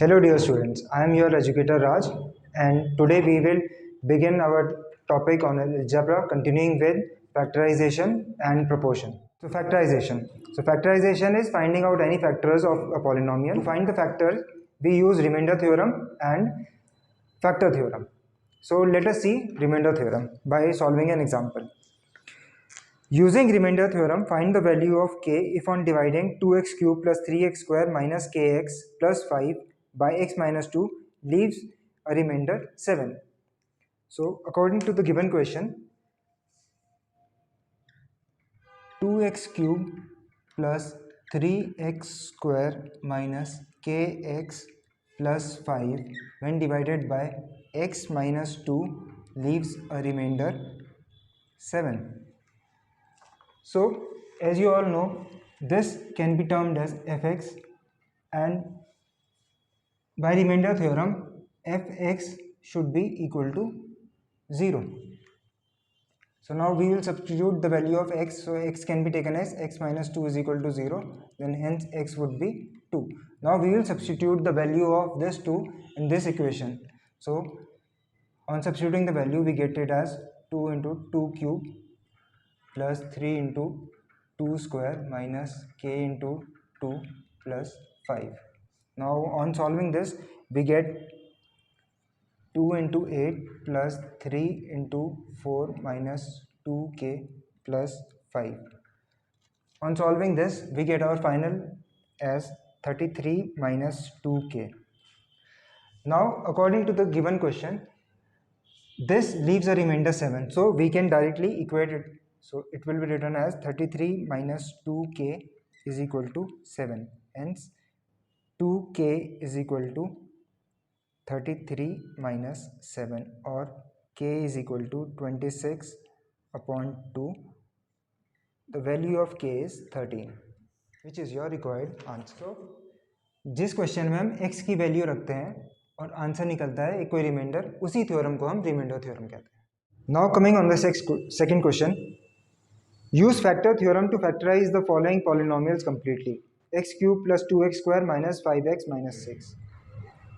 Hello dear students, I am your educator Raj and today we will begin our topic on algebra continuing with factorization and proportion. So factorization is finding out any factors of a polynomial. To find the factors, we use remainder theorem and factor theorem. So let us see remainder theorem by solving an example. Using remainder theorem, find the value of k if on dividing 2x cube plus 3x square minus kx plus 5 by x minus 2 leaves a remainder 7. So according to the given question, 2x cube plus 3x square minus kx plus 5 when divided by x minus 2 leaves a remainder 7. So, as you all know, this can be termed as fx, and by remainder theorem, fx should be equal to 0. So now we will substitute the value of x. So x can be taken as x minus 2 is equal to 0. Then hence x would be 2. Now we will substitute the value of this 2 in this equation. So on substituting the value, we get it as 2 into 2 cube plus 3 into 2 square minus k into 2 plus 5. Now on solving this, we get 2 into 8 plus 3 into 4 minus 2k plus 5. On solving this, we get our final as 33 minus 2k. Now according to the given question, this leaves a remainder 7, so we can directly equate it. So it will be written as 33 minus 2k is equal to 7. Hence 2k is equal to 33 minus 7, or k is equal to 26 upon 2. The value of k is 13, which is your required answer. So जिस question में हम x की value रखते हैं और answer निकलता है एक कोई रिमाइंडर, उसी थ्योरम को हम रिमाइंडर थ्योरम कहते हैं. Now coming on the second question, use factor theorem to factorize the following polynomials completely: x cube plus 2x square minus 5x minus 6.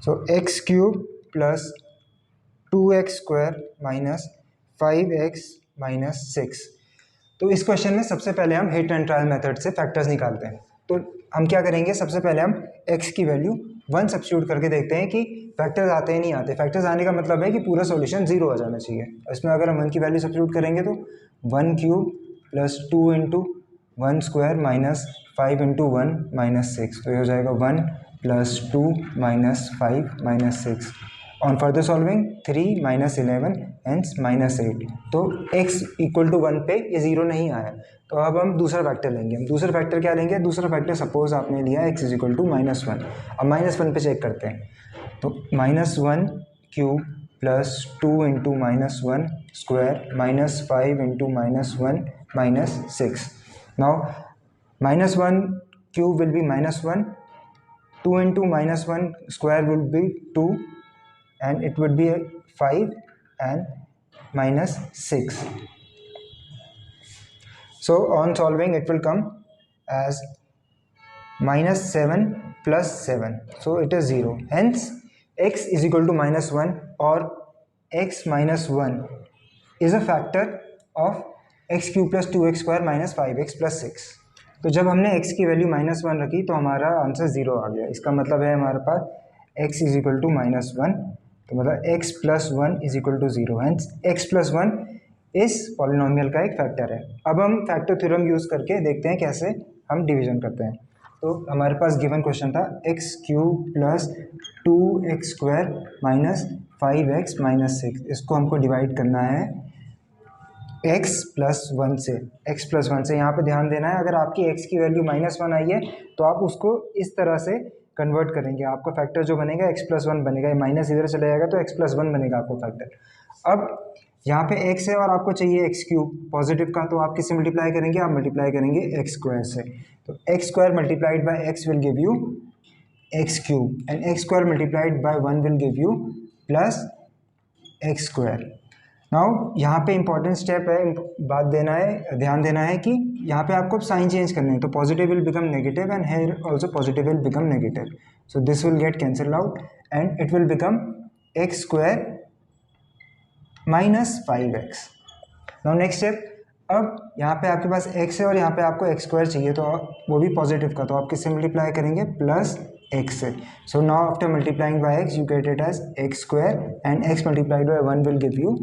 So x cube plus 2x square minus 5x minus 6. तो इस question में सबसे पहले हम hit and trial method से factors निकालते हैं. तो हम क्या करेंगे, सबसे पहले हम x की वैल्यू 1 सब्स्टिट्यूट करके देखते हैं कि फैक्टर्स आते हैं नहीं आते. फैक्टर्स आने का मतलब है कि पूरा सॉल्यूशन 0 आ जाना चाहिए. इसमें अगर हम 1 की वैल्यू सब्स्टिट्यूट करेंगे तो 1 cube plus 2 into 1 square minus 5 into 1 minus 6. तो ये हो जाएगा 1 plus 2 minus 5 minus 6. On further solving 3 minus 11 and minus 8. तो x इक्वल टू 1 पे ये 0 नहीं आया. तो अब हम दूसरा फैक्टर लेंगे. हम दूसरा फैक्टर क्या लेंगे, दूसरा फैक्टर सपोज आपने लिया x इज इक्वल टू -1. अब -1 पे चेक करते हैं. तो -1 cube plus 2 into -1 square minus 5 into -1 minus 6. Now -1 cube will be -1, 2 into -1 square will be 2, and it would be 5 and minus 6. So on solving it will come as -7 plus 7. So it is 0. Hence x is equal to -1, or x minus 1 is a factor of x cube plus 2x square minus 5x plus 6. तो जब हमने x की value -1 रखी तो हमारा answer 0 आ गया. इसका मतलब है हमारे पास x इज इक्वल टू -1, तो मतलब x plus 1 is equal to 0. Hence x plus 1 is polynomial का एक फैक्टर है. अब हम फैक्टर थ्योरम यूज़ करके देखते हैं कैसे हम डिवीजन करते हैं. तो हमारे पास गिवन क्वेश्चन था x cube plus 2x square minus 5x minus 6. इसको हमको डिवाइड करना है x प्लस 1 से. x प्लस 1 से यहाँ पे ध्यान देना है, अगर आपकी x की वैल्यू -1 आई है तो आप उसको इस तरह से कन्वर्ट करेंगे. आपका फैक्टर जो बनेगा x प्लस 1 बनेगा. ये माइनस इधर चला जाएगा तो x प्लस 1 बनेगा आपको फैक्टर. अब यहाँ पे x है और आपको चाहिए x क्यूब पॉजिटिव का, तो आप किससे मल्टीप्लाई करेंगे, आप मल्टीप्लाई करेंगे x स्क्वायर से. तो x square multiplied by x will give you x cube, and x square multiplied by 1 will give you plus x square. Now यहाँ पे इंपॉर्टेंट स्टेप है, बात देना है, ध्यान देना है कि यहाँ पे आपको साइन चेंज करने हैं, तो positive will become negative and here also positive will become negative, so this will get cancel out and it will become x square minus 5x। Now next step, अब यहाँ पे आपके पास x है और यहाँ पे आपको एक्स स्क्वायर चाहिए, तो वो भी पॉजिटिव का, तो आप किससे मल्टीप्लाई करेंगे, प्लस x से। So now after multiplying by x you get it as x square and x multiplied by 1 will give you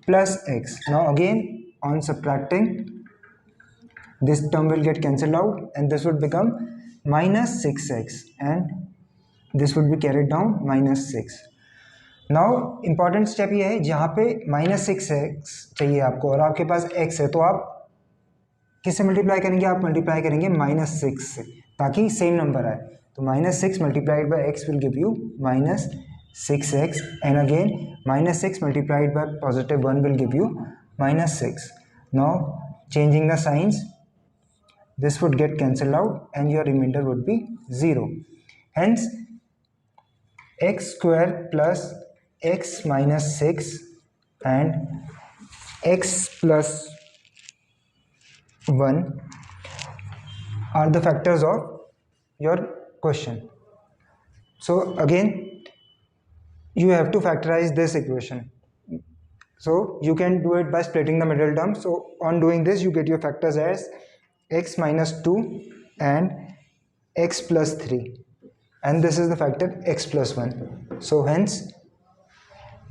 plus x. Now again on subtracting, this term will get cancelled out and this would become minus 6x and this would be carried down minus 6. Now important step ये है, जहाँ पे minus 6x चाहिए आपको और आपके पास x है, तो आप किससे मल्टीप्लाई करेंगे, आप मल्टीप्लाई करेंगे माइनस 6 से, ताकि सेम नंबर आए। तो minus 6 multiplied by x will give you minus 6x and again minus 6 multiplied by positive 1 will give you minus 6. Now changing the signs, this would get cancelled out and your remainder would be 0. Hence x square plus x minus 6 and x plus 1 are the factors of your question. So again you have to factorize this equation, so you can do it by splitting the middle term. So on doing this you get your factors as x minus 2 and x plus 3 and this is the factor x plus 1, so hence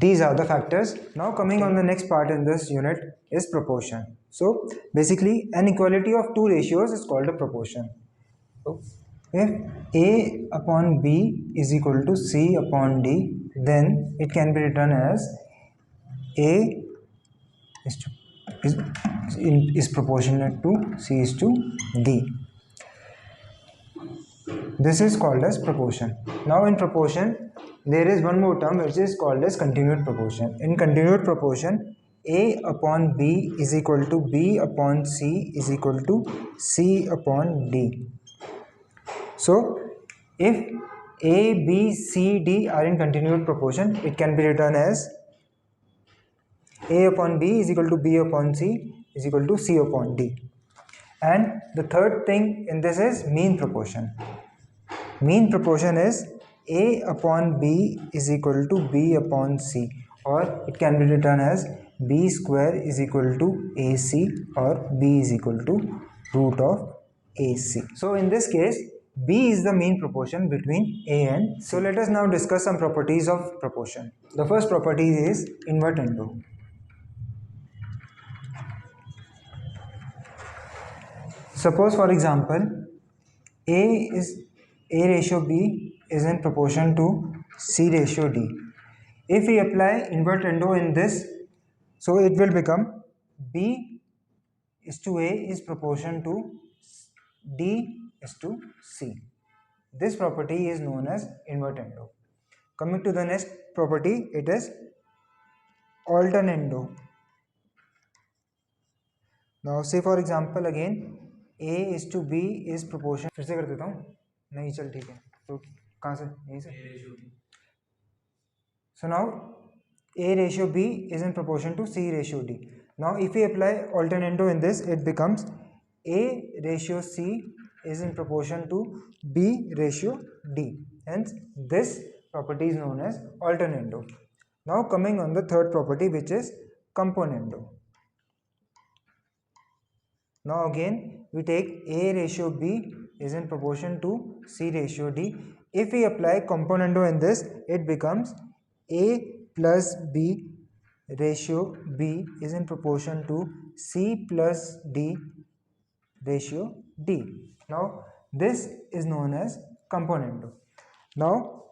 these are the factors. Now coming on the next part in this unit is proportion. So basically an equality of two ratios is called a proportion. So if a upon b is equal to c upon d, then it can be written as a is proportionate to c is to d. This is called as proportion. Now in proportion there is one more term which is called as continued proportion. In continued proportion, a upon b is equal to b upon c is equal to c upon d. So if a, b, c, d are in continued proportion, it can be written as a upon b is equal to b upon c is equal to c upon d. And the third thing in this is mean proportion. Mean proportion is a upon b is equal to b upon c, or it can be written as b square is equal to ac, or b is equal to root of ac. So in this case b is the mean proportion between a and c. So let us now discuss some properties of proportion. The first property is invertendo. Suppose for example a ratio b is in proportion to c ratio d. If we apply invertendo in this, so it will become b is to a is proportion to d is to c. This property is known as invertendo. Coming to the next property, it is alternando. Now say for example again a is to b is proportion, फिर से कर देता हूँ, नहीं चल ठीक है, तो कहाँ से, यहीं से। So now a ratio b is in proportion to c ratio d. Now if we apply alternando in this, it becomes a ratio c is in proportion to b ratio d. Hence this property is known as alternando. Now coming on the third property, which is componendo. Now again we take a ratio b is in proportion to c ratio d. If we apply componendo in this, it becomes a plus b ratio b is in proportion to c plus d ratio d. Now this is known as componendo. Now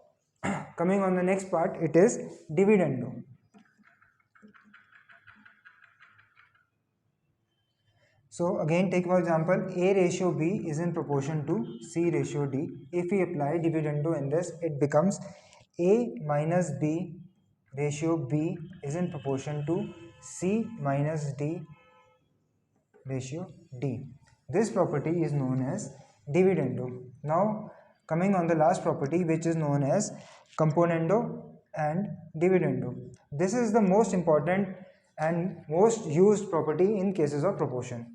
coming on the next part, it is dividendo. So again take for example a ratio b is in proportion to c ratio d. If we apply dividendo in this, it becomes a minus b ratio b is in proportion to c minus d ratio d. This property is known as dividendo. Now coming on the last property, which is known as componendo, and dividendo. This is the most important and most used property in cases of proportion.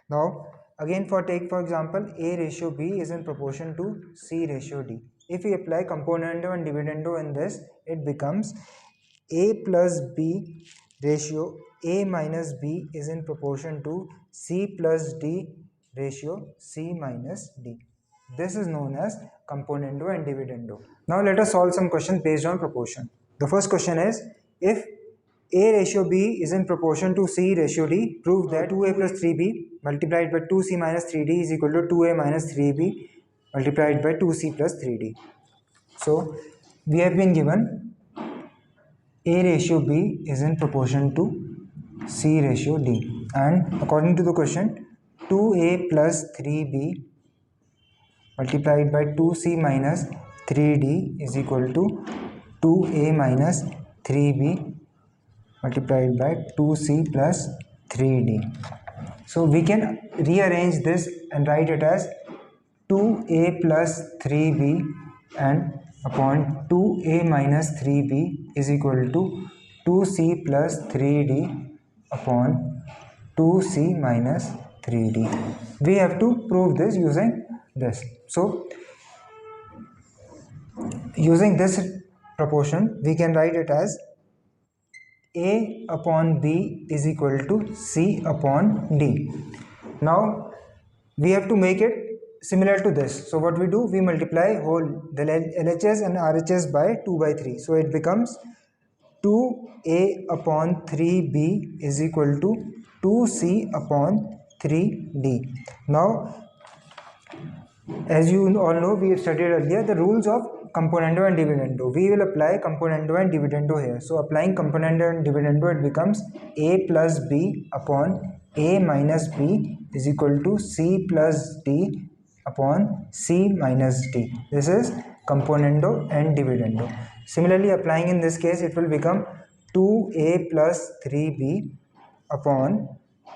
Now again, for example, A ratio B is in proportion to C ratio D. If we apply componendo and dividendo in this, it becomes A plus B ratio A minus B is in proportion to C plus D ratio C minus D. This is known as componendo and dividendo. Now let us solve some questions based on proportion. The first question is, if A ratio B is in proportion to C ratio D, prove that 2A plus 3B multiplied by 2C minus 3D is equal to 2A minus 3B multiplied by 2C plus 3D. So we have been given A ratio B is in proportion to C ratio D, and according to the question, 2A plus 3B multiplied by 2C minus 3D is equal to 2A minus 3B multiplied by 2C plus 3D. So we can rearrange this and write it as 2A plus 3B and upon 2A minus 3B is equal to 2C plus 3D upon 2C minus 3D. We have to prove this using this. So using this proportion, we can write it as A upon B is equal to C upon D. Now we have to make it similar to this. So what we do, we multiply the LHS and RHS by 2 by 3. So it becomes 2A upon 3B is equal to 2C upon 3D. Now as you all know, we have studied earlier the rules of componendo and dividendo. We will apply componendo and dividendo here. So applying componendo and dividendo, it becomes A plus B upon A minus B is equal to C plus D upon C minus D. This is componendo and dividendo. Similarly, applying in this case, it will become 2A plus 3B upon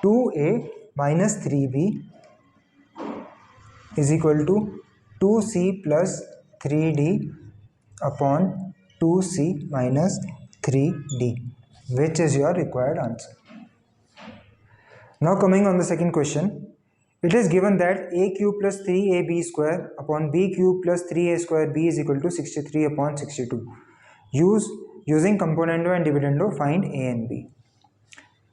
2A minus 3B is equal to 2C plus 3D upon 2C minus 3D, which is your required answer. Now coming on the second question, it is given that A cube plus 3AB square upon B cube plus 3A square B is equal to 63 upon 62. Using componendo and dividendo, find A and B.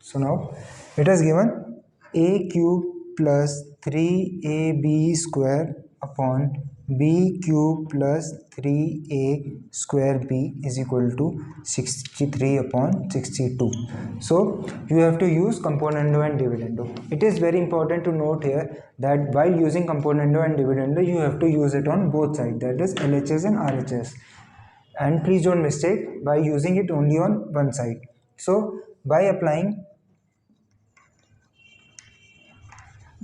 So now it is given A cube plus 3AB square upon B cube plus 3A square B is equal to 63 upon 62. So you have to use componendo and dividendo. It is very important to note here that while using componendo and dividendo, you have to use it on both sides, that is LHS and RHS. And please don't mistake by using it only on one side. So by applying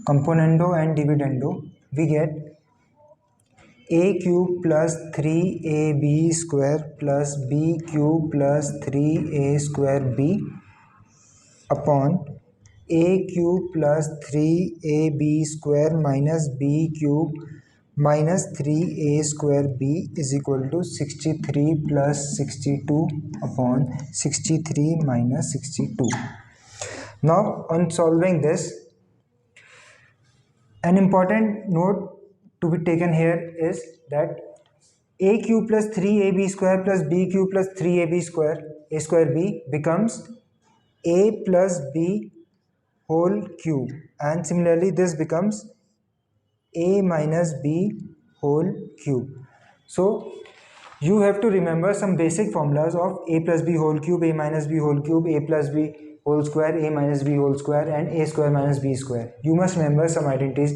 componendo and dividendo, we get A cube plus 3AB square plus B cube plus 3A square B upon A cube plus 3AB square minus B cube minus 3A square B is equal to 63 plus 62 upon 63 minus 62. Now on solving this, an important note to be taken here is that A cube plus 3AB square plus B cube plus 3AB square A square B becomes A plus B whole cube, and similarly this becomes A minus B whole cube. So you have to remember some basic formulas of A plus B whole cube, A minus B whole cube, A plus B whole square, A minus B whole square, and A square minus B square. You must remember some identities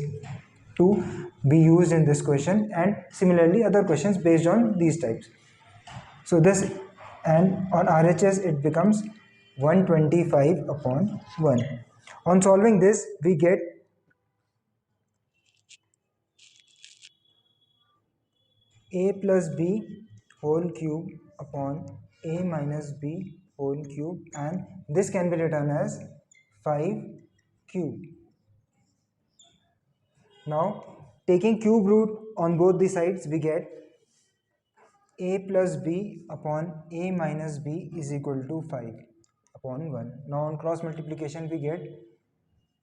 to be used in this question, and similarly other questions based on these types. So this, and on RHS it becomes 125 upon 1. On solving this, we get A plus B whole cube upon A minus B whole cube, and this can be written as 5 cube. Now taking cube root on both the sides, we get a plus b upon a minus b is equal to 5 upon 1. Now on cross multiplication we get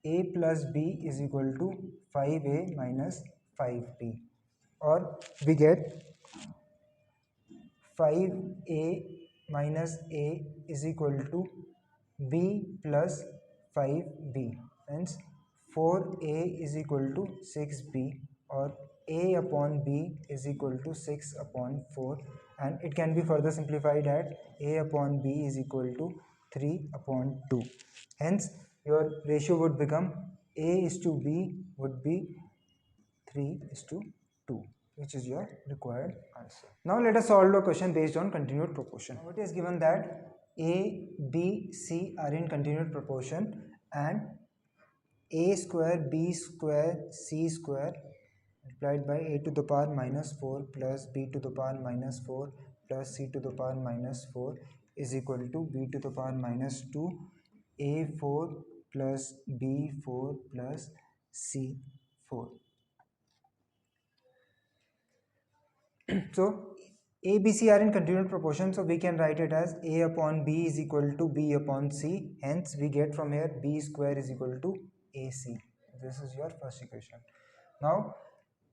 a plus b is equal to 5a minus 5b, or we get 5a minus a is equal to b plus 5b, hence 4a is equal to 6b, or a upon b is equal to 6 upon 4, and it can be further simplified at a upon b is equal to 3 upon 2. Hence your ratio would become a is to b would be 3 is to 2, which is your required answer. Now let us solve a question based on continued proportion. Now it is given that a, b, c are in continued proportion, and a square, b square, c square multiplied by a to the power minus 4 plus b to the power minus 4 plus c to the power minus 4 is equal to b to the power minus 2, a4 plus b4 plus c4. So a, b, c are in continued proportion, so we can write it as a upon b is equal to b upon c. Hence we get from here b square is equal to ac. This is your first equation. Now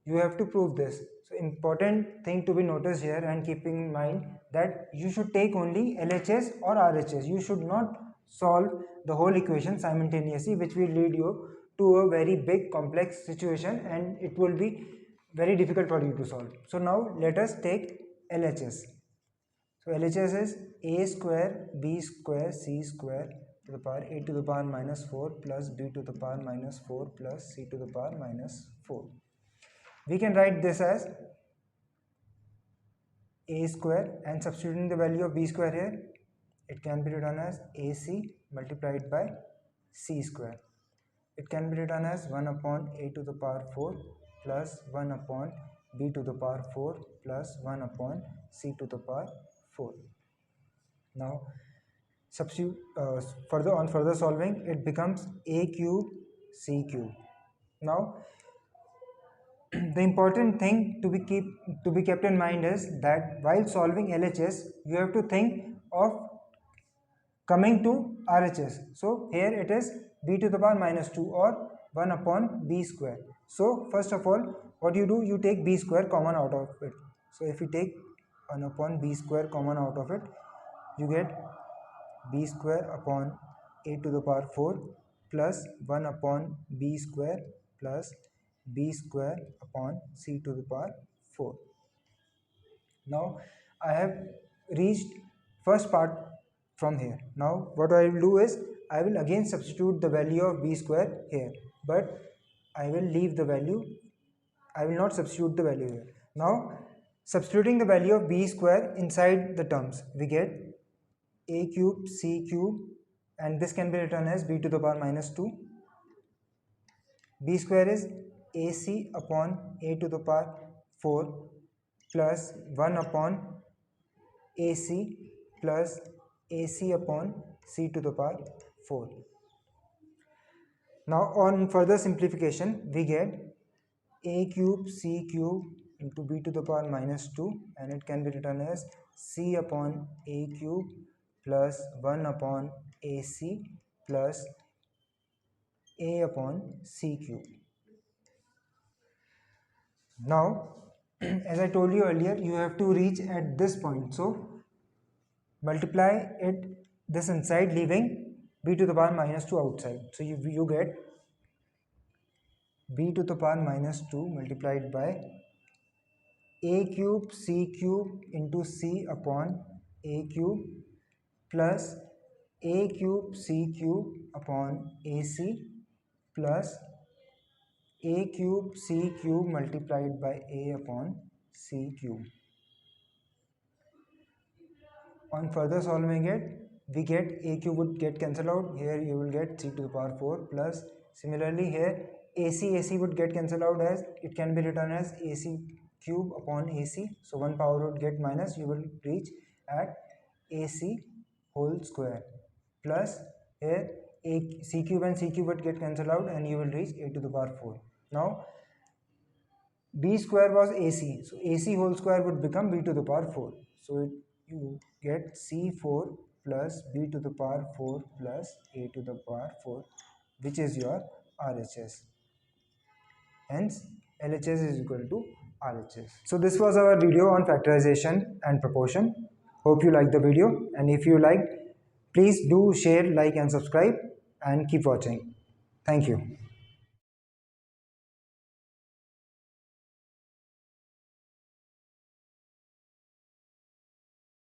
you have to prove this. So important thing to be noticed here, and keeping in mind that you should take only LHS or RHS. You should not solve the whole equation simultaneously, which will lead you to a very big complex situation, and it will be very difficult for you to solve. So now let us take LHS. So LHS is a square b square c square to the power a to the power minus 4 plus b to the power minus 4 plus c to the power minus 4. We can write this as a square, and substituting the value of b square here, it can be written as ac multiplied by c square. It can be written as 1 upon a to the power 4 plus 1 upon b to the power 4 plus 1 upon c to the power 4. Now substitute further solving, it becomes a cube c cube. Now the important thing to be kept in mind is that while solving LHS, you have to think of coming to RHS. So here it is b to the power minus 2, or 1 upon b square. So first of all, what you do, you take b square common out of it. So if you take 1 upon b square common out of it, you get b square upon a to the power 4 plus 1 upon b square plus b square upon c to the power 4. Now I have reached first part from here. Now what I will do is, I will again substitute the value of b square here, but I will leave the value, I will not substitute the value here. Now substituting the value of b square inside the terms, we get a cube c cube, and this can be written as b to the power minus 2. B square is ac upon a to the power 4 plus 1 upon ac plus ac upon c to the power 4. Now on further simplification, we get a cube c cube into b to the power minus 2, and it can be written as c upon a cube plus 1 upon ac plus a upon c cube. Now as I told you earlier, you have to reach at this point, so multiply it this inside, leaving b to the power minus 2 outside. So you get b to the power minus 2 multiplied by a cube c cube into c upon a cube plus a cube c cube upon ac plus a cube c cube multiplied by a upon c cube. On further solving it, we get a cube would get cancelled out. Here you will get 3 to the power 4 plus, similarly here AC would get cancelled out, as it can be written as AC cube upon AC. So one power would get minus, you will reach at AC whole square plus here a c cube and c cube would get cancelled out, and you will reach a to the power 4. Now b square was AC, so AC whole square would become b to the power 4. So you get C4 plus b to the power 4 plus a to the power 4, which is your RHS. Hence, LHS is equal to RHS. So this was our video on factorization and proportion. Hope you liked the video, and if you liked, please do share, like and subscribe, and keep watching. Thank you.